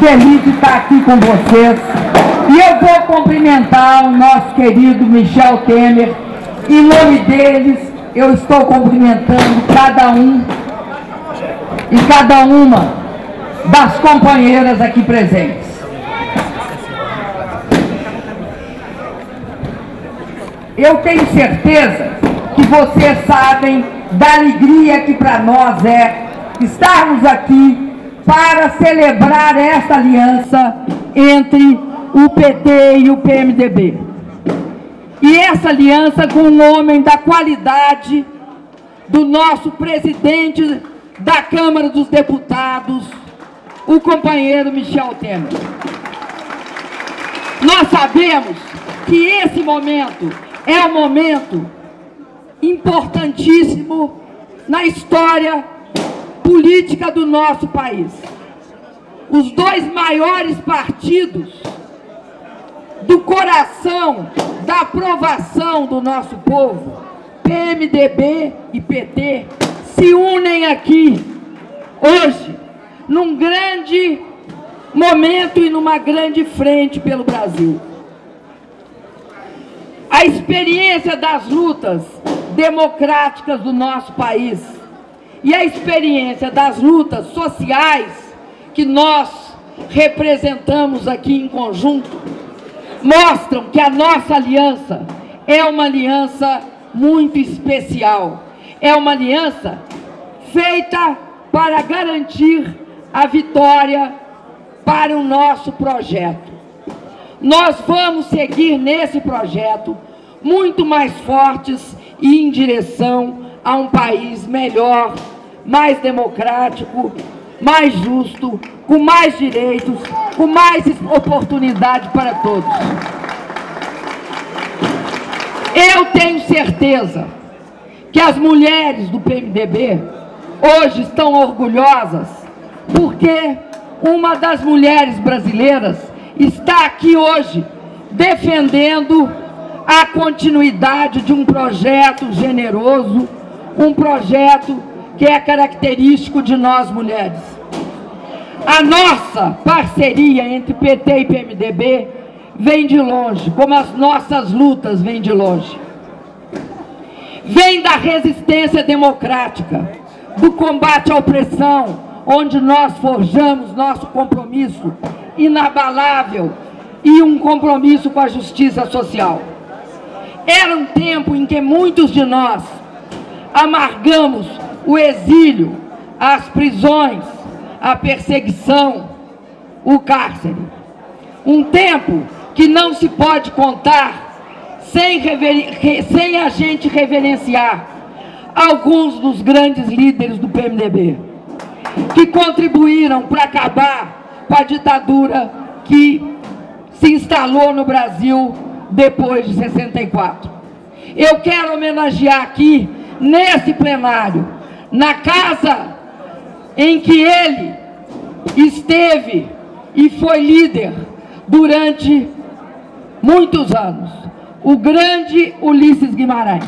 feliz de estar aqui com vocês. E eu vou cumprimentar o nosso querido Michel Temer. Em nome deles, eu estou cumprimentando cada um e cada uma das companheiras aqui presentes. Eu tenho certeza que vocês sabem da alegria que para nós é estarmos aqui para celebrar essa aliança entre o PT e o PMDB. E essa aliança com um homem da qualidade do nosso presidente da Câmara dos Deputados, o companheiro Michel Temer. Nós sabemos que esse momento é um momento importantíssimo na história política do nosso país. Os dois maiores partidos do coração da aprovação do nosso povo, PMDB e PT, se unem aqui hoje, num grande momento e numa grande frente pelo Brasil. A experiência das lutas democráticas do nosso país e a experiência das lutas sociais que nós representamos aqui em conjunto mostram que a nossa aliança é uma aliança muito especial. É uma aliança feita para garantir a vitória para o nosso projeto. Nós vamos seguir nesse projeto muito mais fortes e em direção a um país melhor, mais democrático, mais justo, com mais direitos, com mais oportunidade para todos. Eu tenho certeza que as mulheres do PMDB hoje estão orgulhosas porque uma das mulheres brasileiras está aqui hoje defendendo a continuidade de um projeto generoso, um projeto que é característico de nós mulheres. A nossa parceria entre PT e PMDB vem de longe, como as nossas lutas vêm de longe. Vem da resistência democrática, do combate à opressão, onde nós forjamos nosso compromisso inabalável e um compromisso com a justiça social. Era um tempo em que muitos de nós amargamos o exílio, as prisões, a perseguição, o cárcere. Um tempo que não se pode contar sem a gente reverenciar alguns dos grandes líderes do PMDB, que contribuíram para acabar com a ditadura que se instalou no Brasil depois de 64. Eu quero homenagear aqui, nesse plenário, na casa em que ele esteve e foi líder durante muitos anos, o grande Ulisses Guimarães.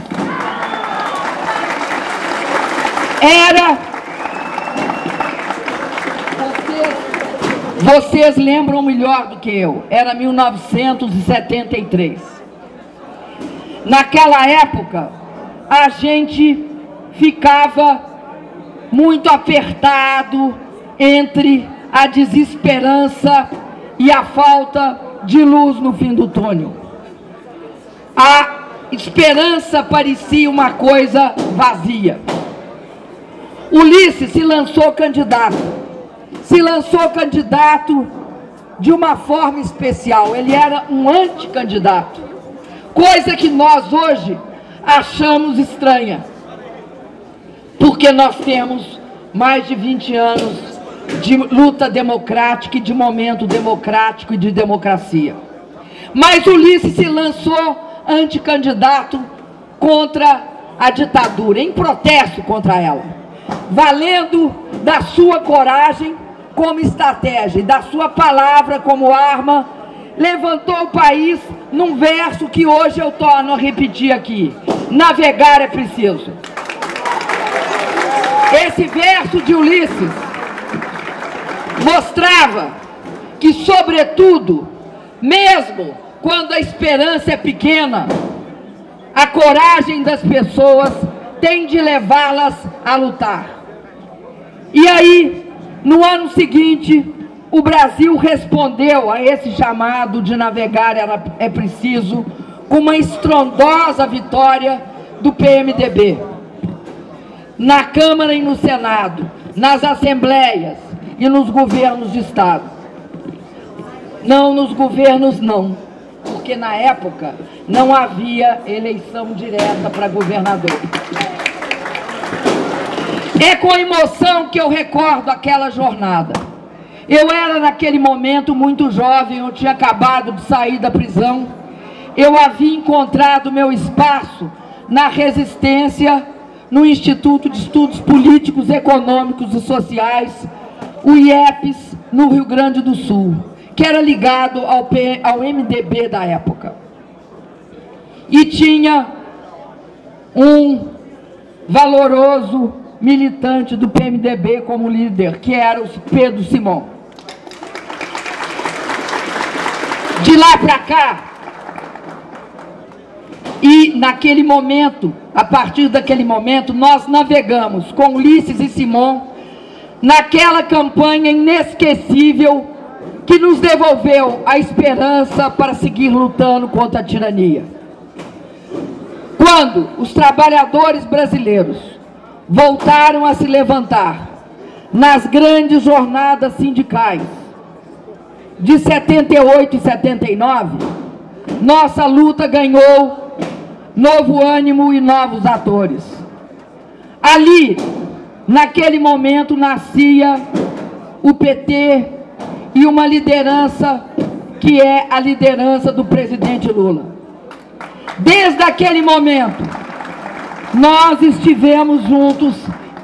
Vocês lembram melhor do que eu, era 1973. Naquela época, a gente ficava muito apertado entre a desesperança e a falta de luz no fim do túnel. A esperança parecia uma coisa vazia. Ulisses se lançou candidato. Se lançou candidato de uma forma especial. Ele era um anticandidato, coisa que nós hoje achamos estranha, porque nós temos mais de 20 anos de luta democrática e de momento democrático e de democracia. Mas Ulisses se lançou anticandidato contra a ditadura, em protesto contra ela, valendo da sua coragem como estratégia e da sua palavra como arma, levantou o país num verso que hoje eu torno a repetir aqui: navegar é preciso. Esse verso de Ulisses mostrava que, sobretudo, mesmo quando a esperança é pequena, a coragem das pessoas tem de levá-las a lutar. E aí, no ano seguinte, o Brasil respondeu a esse chamado de navegar é preciso, com uma estrondosa vitória do PMDB. Na Câmara e no Senado, nas assembleias e nos governos de Estado. Não nos governos, não, porque na época não havia eleição direta para governador. É com emoção que eu recordo aquela jornada. Eu era naquele momento muito jovem, eu tinha acabado de sair da prisão. Eu havia encontrado meu espaço na resistência no Instituto de Estudos Políticos, Econômicos e Sociais, o IEPS, no Rio Grande do Sul, que era ligado ao MDB da época. E tinha um valoroso militante do PMDB como líder, que era o Pedro Simão. De lá para cá, e naquele momento, a partir daquele momento, nós navegamos com Ulisses e Simão naquela campanha inesquecível que nos devolveu a esperança para seguir lutando contra a tirania. Quando os trabalhadores brasileiros voltaram a se levantar nas grandes jornadas sindicais de 78 e 79, nossa luta ganhou novo ânimo e novos atores. Ali, naquele momento, nascia o PT e uma liderança que é a liderança do presidente Lula. Desde aquele momento, nós estivemos juntos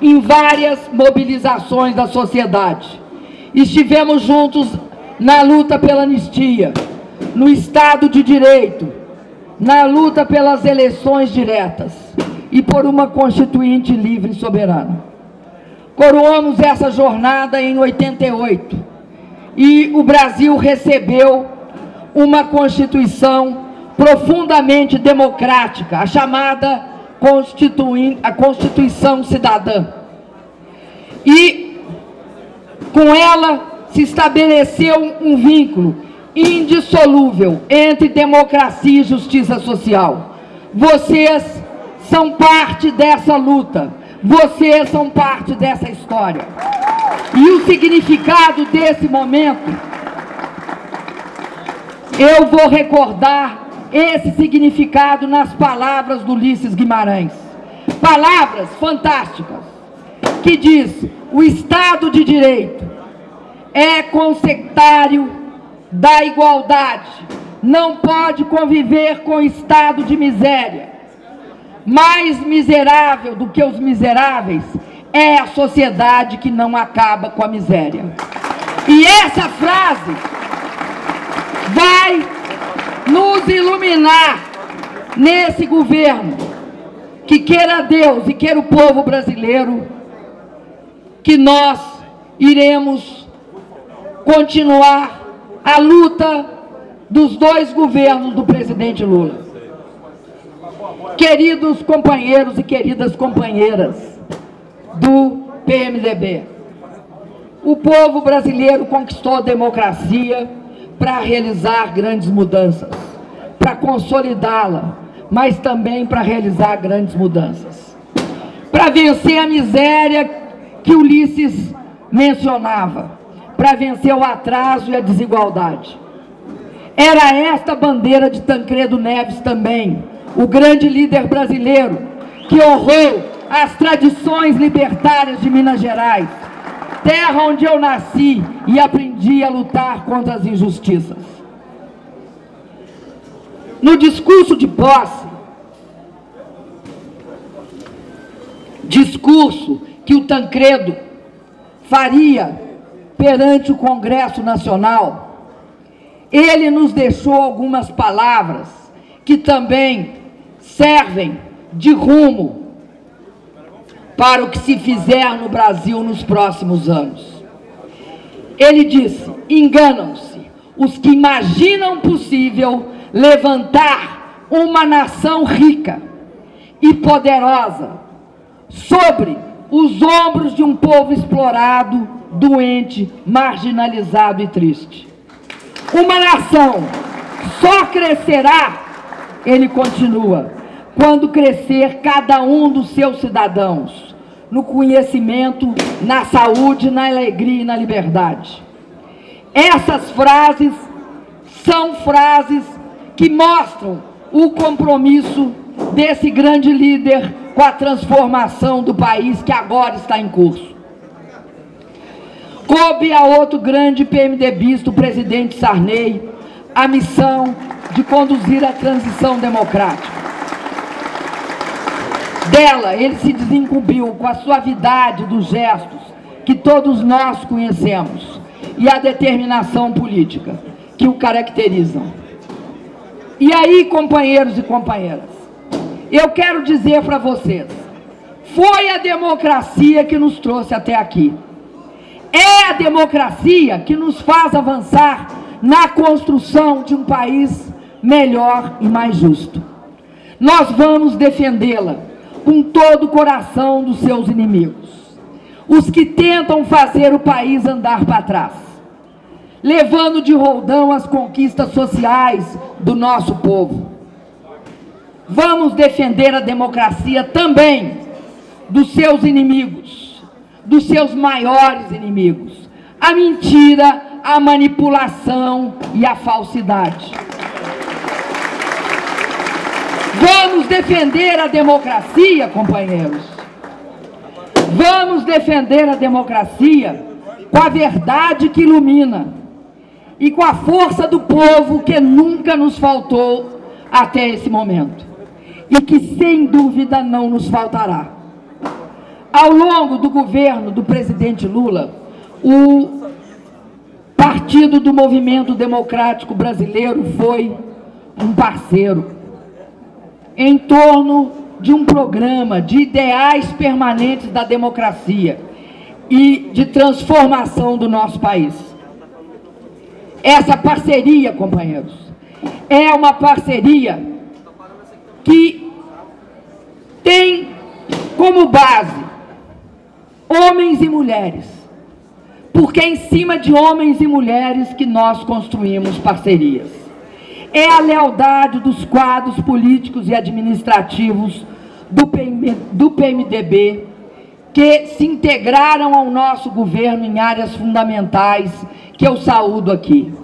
em várias mobilizações da sociedade. Estivemos juntos na luta pela anistia, no Estado de Direito, na luta pelas eleições diretas e por uma Constituinte livre e soberana. Coroamos essa jornada em 88 e o Brasil recebeu uma Constituição profundamente democrática, a chamada Constituição Cidadã. E com ela se estabeleceu um vínculo indissolúvel entre democracia e justiça social. Vocês são parte dessa luta, vocês são parte dessa história. E o significado desse momento, eu vou recordar esse significado nas palavras do Ulisses Guimarães. Palavras fantásticas, que diz: o Estado de Direito é consectário da igualdade, não pode conviver com o estado de miséria. Mais miserável do que os miseráveis é a sociedade que não acaba com a miséria. E essa frase vai nos iluminar nesse governo, que queira Deus e queira o povo brasileiro, que nós iremos continuar a luta dos dois governos do presidente Lula. Queridos companheiros e queridas companheiras do PMDB, o povo brasileiro conquistou a democracia para realizar grandes mudanças, para consolidá-la, mas também para realizar grandes mudanças, para vencer a miséria que Ulisses mencionava, para vencer o atraso e a desigualdade. Era esta bandeira de Tancredo Neves também, o grande líder brasileiro que honrou as tradições libertárias de Minas Gerais, terra onde eu nasci e aprendi a lutar contra as injustiças. No discurso de posse, discurso que o Tancredo faria perante o Congresso Nacional, ele nos deixou algumas palavras que também servem de rumo para o que se fizer no Brasil nos próximos anos. Ele disse: enganam-se os que imaginam possível levantar uma nação rica e poderosa sobre os ombros de um povo explorado, doente, marginalizado e triste. Uma nação só crescerá, ele continua, quando crescer cada um dos seus cidadãos, no conhecimento, na saúde, na alegria e na liberdade. Essas frases são frases que mostram o compromisso desse grande líder com a transformação do país que agora está em curso. Coube a outro grande PMDBista, o presidente Sarney, a missão de conduzir a transição democrática. Dela, ele se desincumbiu com a suavidade dos gestos que todos nós conhecemos e a determinação política que o caracterizam. E aí, companheiros e companheiras, eu quero dizer para vocês, foi a democracia que nos trouxe até aqui. É a democracia que nos faz avançar na construção de um país melhor e mais justo. Nós vamos defendê-la com todo o coração dos seus inimigos, os que tentam fazer o país andar para trás, levando de roldão as conquistas sociais do nosso povo. Vamos defender a democracia também dos seus inimigos, dos seus maiores inimigos, a mentira, a manipulação e a falsidade. Vamos defender a democracia, companheiros. Vamos defender a democracia com a verdade que ilumina e com a força do povo que nunca nos faltou até esse momento e que sem dúvida não nos faltará. Ao longo do governo do presidente Lula, o Partido do Movimento Democrático Brasileiro foi um parceiro em torno de um programa de ideais permanentes da democracia e de transformação do nosso país. Essa parceria, companheiros, é uma parceria que tem como base homens e mulheres, porque é em cima de homens e mulheres que nós construímos parcerias. É a lealdade dos quadros políticos e administrativos do PMDB que se integraram ao nosso governo em áreas fundamentais que eu saúdo aqui,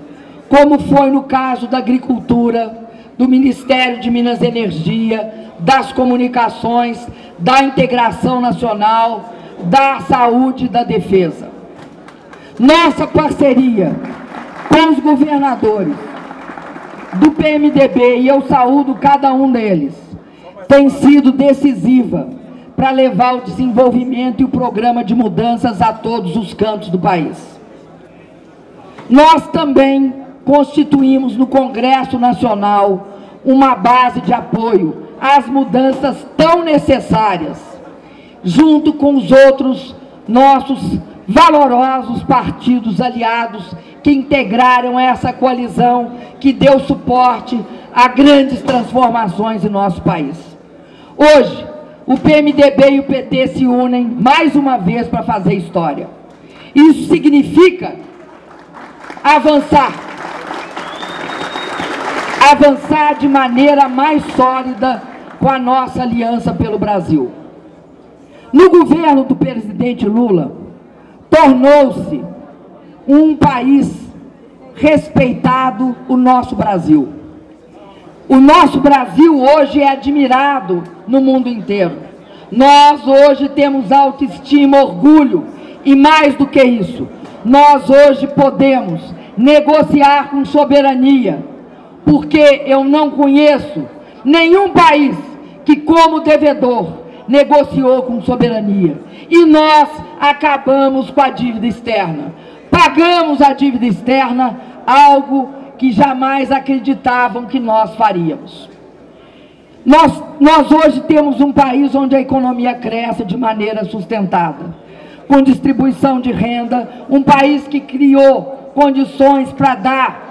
como foi no caso da agricultura, do Ministério de Minas e Energia, das comunicações, da integração nacional, da saúde e da defesa. Nossa parceria com os governadores do PMDB, e eu saúdo cada um deles, tem sido decisiva para levar o desenvolvimento e o programa de mudanças a todos os cantos do país. Nós também constituímos no Congresso Nacional uma base de apoio às mudanças tão necessárias, junto com os outros nossos valorosos partidos aliados que integraram essa coalizão que deu suporte a grandes transformações em nosso país. Hoje, o PMDB e o PT se unem mais uma vez para fazer história. Isso significa avançar de maneira mais sólida com a nossa aliança pelo Brasil. No governo do presidente Lula, tornou-se um país respeitado o nosso Brasil. O nosso Brasil hoje é admirado no mundo inteiro. Nós hoje temos autoestima, orgulho e mais do que isso, nós hoje podemos negociar com soberania, porque eu não conheço nenhum país que, como devedor, negociou com soberania. E nós acabamos com a dívida externa. Pagamos a dívida externa, algo que jamais acreditavam que nós faríamos. Nós hoje temos um país onde a economia cresce de maneira sustentada, com distribuição de renda, um país que criou condições para dar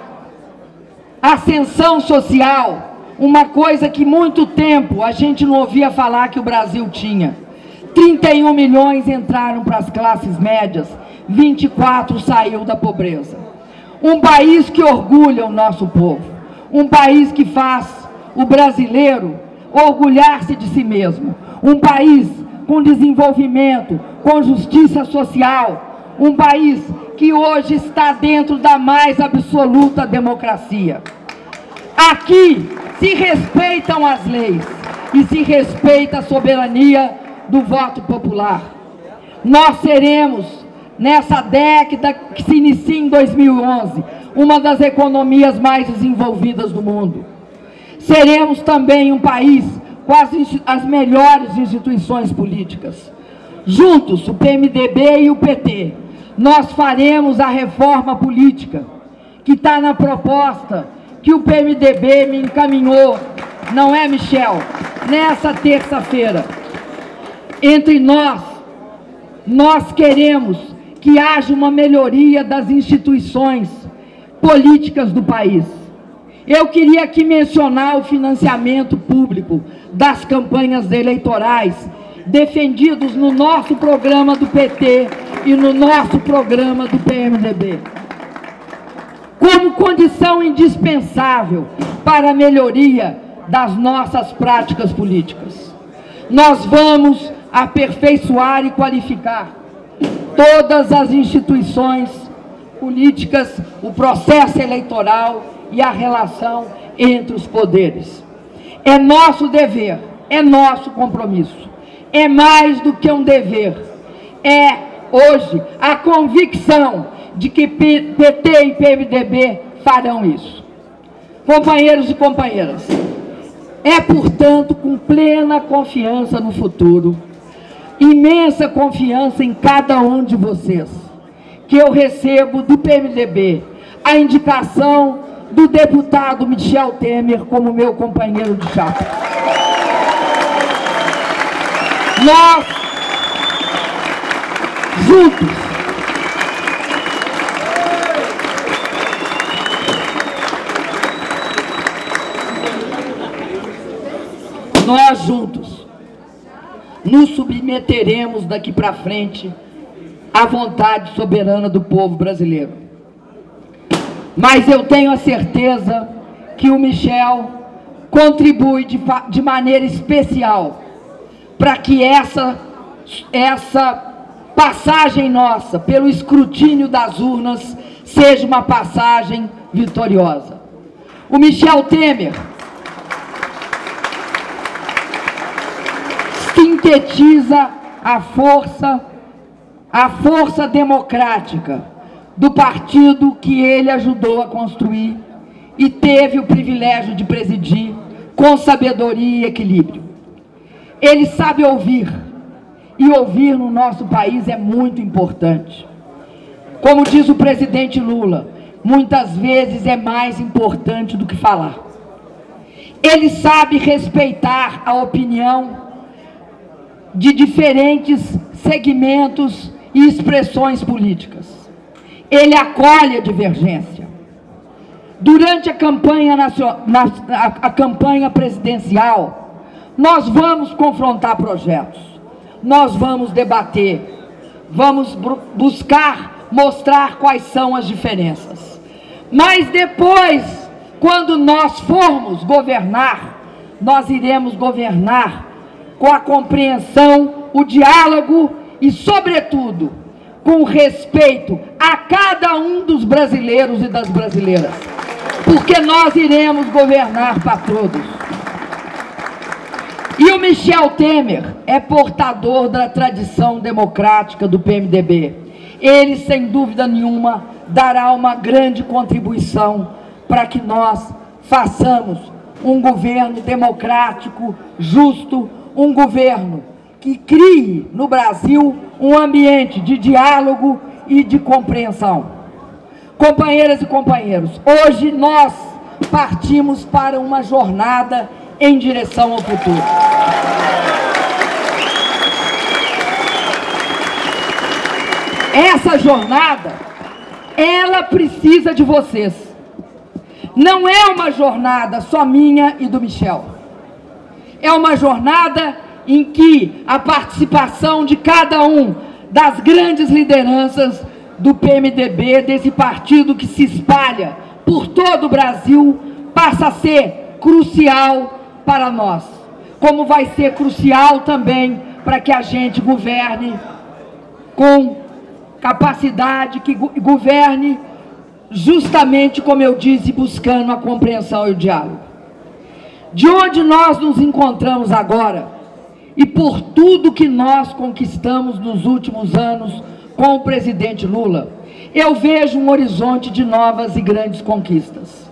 ascensão social, uma coisa que muito tempo a gente não ouvia falar que o Brasil tinha. 31 milhões entraram para as classes médias, 24 saiu da pobreza. Um país que orgulha o nosso povo, um país que faz o brasileiro orgulhar-se de si mesmo, um país com desenvolvimento, com justiça social, um país que hoje está dentro da mais absoluta democracia. Aqui se respeitam as leis e se respeita a soberania do voto popular. Nós seremos, nessa década que se inicia em 2011, uma das economias mais desenvolvidas do mundo. Seremos também um país com as melhores instituições políticas. Juntos, o PMDB e o PT, nós faremos a reforma política que está na proposta que o PMDB me encaminhou, não é, Michel? Nessa terça-feira. Entre nós queremos que haja uma melhoria das instituições políticas do país. Eu queria aqui mencionar o financiamento público das campanhas eleitorais, defendidos no nosso programa do PT e no nosso programa do PMDB, como condição indispensável para a melhoria das nossas práticas políticas. Nós vamos aperfeiçoar e qualificar todas as instituições políticas, o processo eleitoral e a relação entre os poderes. É nosso dever, é nosso compromisso. É mais do que um dever. É, hoje, a convicção de que PT e PMDB farão isso. Companheiros e companheiras, é, portanto, com plena confiança no futuro, imensa confiança em cada um de vocês, que eu recebo do PMDB a indicação do deputado Michel Temer como meu companheiro de chapa. Nós, juntos, nos submeteremos daqui para frente à vontade soberana do povo brasileiro. Mas eu tenho a certeza que o Michel contribui de maneira especial para que essa passagem nossa pelo escrutínio das urnas seja uma passagem vitoriosa. O Michel Temer sintetiza a força democrática do partido que ele ajudou a construir e teve o privilégio de presidir com sabedoria e equilíbrio. Ele sabe ouvir, e ouvir no nosso país é muito importante. Como diz o presidente Lula, muitas vezes é mais importante do que falar. Ele sabe respeitar a opinião de diferentes segmentos e expressões políticas. Ele acolhe a divergência. Durante a campanha presidencial, nós vamos confrontar projetos, nós vamos debater, vamos buscar mostrar quais são as diferenças. Mas depois, quando nós formos governar, nós iremos governar com a compreensão, o diálogo e, sobretudo, com respeito a cada um dos brasileiros e das brasileiras, porque nós iremos governar para todos. E o Michel Temer é portador da tradição democrática do PMDB. Ele, sem dúvida nenhuma, dará uma grande contribuição para que nós façamos um governo democrático, justo, um governo que crie no Brasil um ambiente de diálogo e de compreensão. Companheiras e companheiros, hoje nós partimos para uma jornada em direção ao futuro. essa jornada, ela precisa de vocês. Não é uma jornada só minha e do Michel. É uma jornada em que a participação de cada um das grandes lideranças do PMDB, desse partido que se espalha por todo o Brasil, passa a ser crucial para nós. Como vai ser crucial também para que a gente governe com capacidade, que governe justamente, como eu disse, buscando a compreensão e o diálogo. De onde nós nos encontramos agora, e por tudo que nós conquistamos nos últimos anos com o presidente Lula, eu vejo um horizonte de novas e grandes conquistas.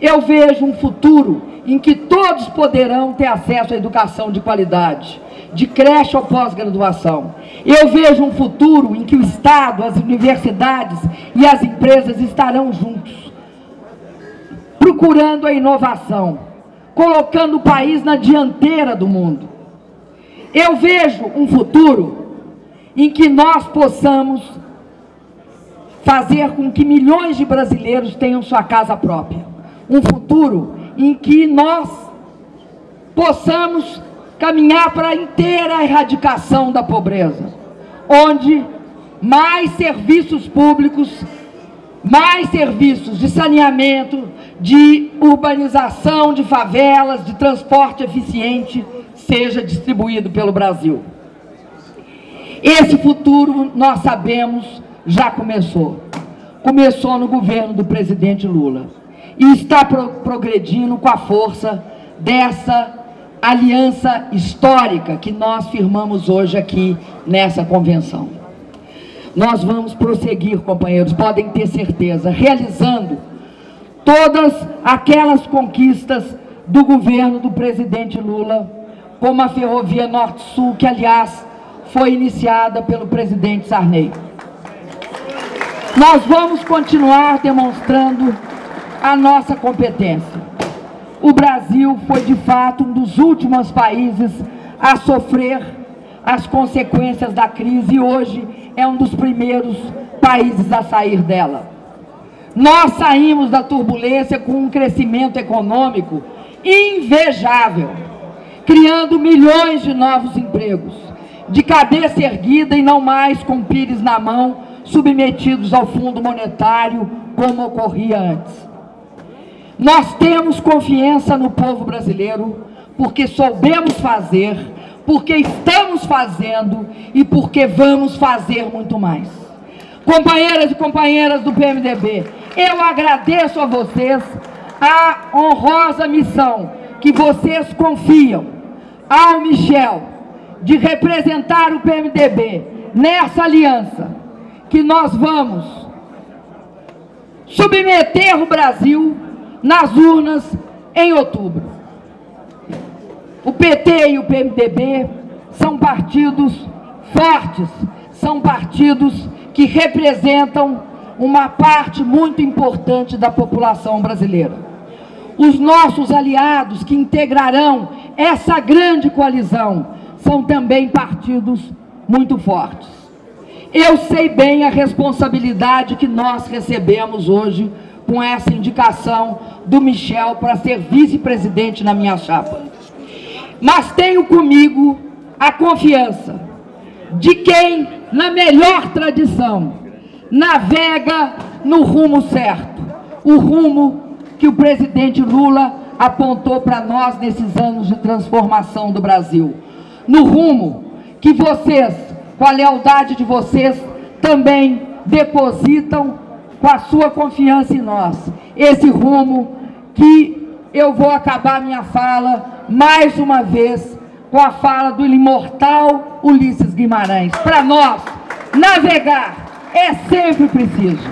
Eu vejo um futuro em que todos poderão ter acesso à educação de qualidade, de creche ou pós-graduação. Eu vejo um futuro em que o Estado, as universidades e as empresas estarão juntos, procurando a inovação, colocando o país na dianteira do mundo. Eu vejo um futuro em que nós possamos fazer com que milhões de brasileiros tenham sua casa própria. Um futuro em que nós possamos caminhar para a inteira erradicação da pobreza, onde mais serviços públicos, mais serviços de saneamento, de urbanização de favelas, de transporte eficiente, seja distribuído pelo Brasil. Esse futuro, nós sabemos, já começou. Começou no governo do presidente Lula. E está progredindo com a força dessa aliança histórica que nós firmamos hoje aqui nessa convenção. Nós vamos prosseguir, companheiros, podem ter certeza, realizando todas aquelas conquistas do governo do presidente Lula, como a Ferrovia Norte-Sul, que, aliás, foi iniciada pelo presidente Sarney. Nós vamos continuar demonstrando a nossa competência. O Brasil foi, de fato, um dos últimos países a sofrer as consequências da crise e hoje é um dos primeiros países a sair dela. Nós saímos da turbulência com um crescimento econômico invejável, criando milhões de novos empregos, de cabeça erguida e não mais com pires na mão, submetidos ao Fundo Monetário, como ocorria antes. Nós temos confiança no povo brasileiro, porque soubemos fazer, porque estamos fazendo e porque vamos fazer muito mais. Companheiras e companheiras do PMDB, eu agradeço a vocês a honrosa missão que vocês confiam ao Michel de representar o PMDB nessa aliança que nós vamos submeter o Brasil nas urnas em outubro. O PT e o PMDB são partidos fortes, são partidos que representam uma parte muito importante da população brasileira. Os nossos aliados que integrarão essa grande coalizão são também partidos muito fortes. Eu sei bem a responsabilidade que nós recebemos hoje com essa indicação do Michel para ser vice-presidente na minha chapa. Mas tenho comigo a confiança de quem, na melhor tradição, navega no rumo certo, o rumo que o presidente Lula apontou para nós nesses anos de transformação do Brasil. No rumo que vocês, com a lealdade de vocês, também depositam com a sua confiança em nós. Esse rumo que eu vou acabar minha fala, mais uma vez, com a fala do imortal Ulisses Guimarães. Para nós, navegar é sempre preciso.